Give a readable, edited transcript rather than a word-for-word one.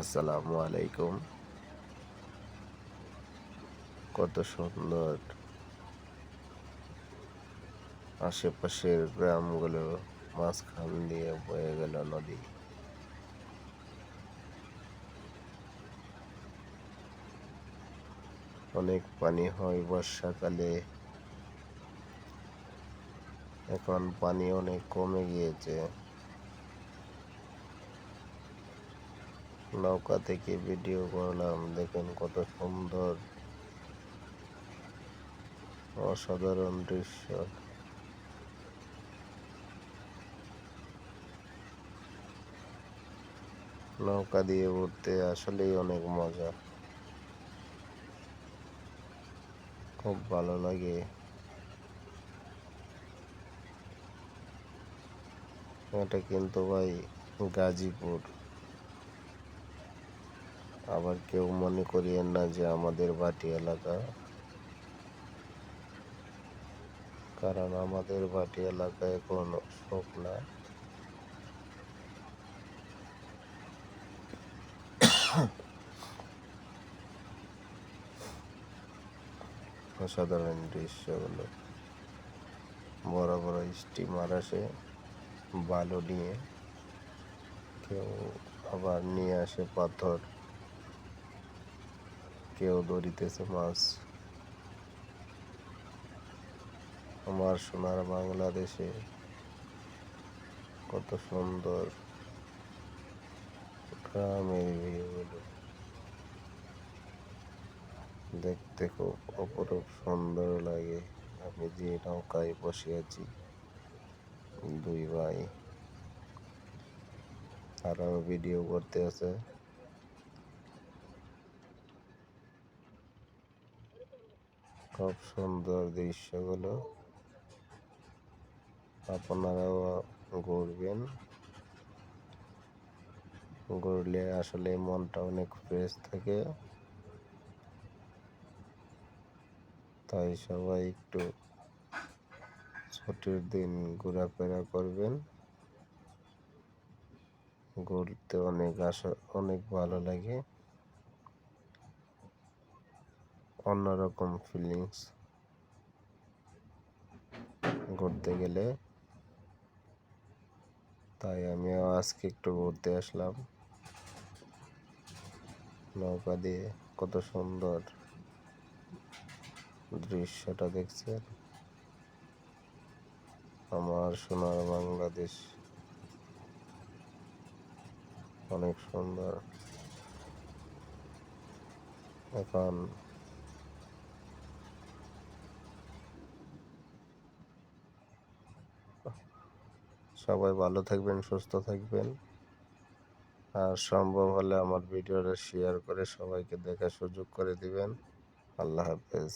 আসসালামু আলাইকুম। কত সুন্দর আশেপাশের গ্রামগুলো, মাঝখান দিয়ে বয়ে গেল নদী। অনেক পানি হয় বর্ষাকালে। এখন পানি অনেক কমে গিয়েছে। নৌকা থেকে ভিডিও করলাম, দেখেন কত সুন্দর অসাধারণ দৃশ্য। নৌকা দিয়ে উঠতে আসলেই অনেক মজা, খুব ভালো লাগে। এটা কিন্তু ভাই গাজীপুর। আবার কেউ মনে করিয়েন না যে আমাদের ভাটি এলাকা, কারণ আমাদের ভাটি এলাকায় কোনো শোক না। অসাধারণ দৃশ্যগুলো, বড় বড় স্টিমার আসে বালু নিয়ে, কেউ আবার নিয়ে আসে পাথর, কেউ ধরিতেছে মাছ। আমার সোনার বাংলাদেশে কত সুন্দর গ্রামের ভিউগুলো, দেখতে খুব অপরূপ সুন্দর লাগে। আমি যে নৌকায় বসে আছি, দুই ভাই, তারাও ভিডিও করতে আছে। খুব সুন্দর দৃশ্যগুলো, আপনারাও ঘুরবেন। ঘুরলে আসলে মনটা অনেক ফ্রেশ থাকে। তাই সবাই একটু ছুটির দিন ঘোরাফেরা করবেন। ঘুরতে অনেক ভালো লাগে, অন্যরকম ফিলিংস ঘুরতে গেলে। তাই আমিও আজকে একটু ঘুরতে আসলাম নৌকা দিয়ে। কত সুন্দর দৃশ্যটা দেখছেন, আমার সোনার বাংলাদেশ অনেক সুন্দর। এখন সবাই ভালো থাকবেন, সুস্থ থাকবেন, আর সম্ভব হলে আমার ভিডিওটা শেয়ার করে সবাইকে দেখার সুযোগ করে দিবেন। আল্লাহ হাফেজ।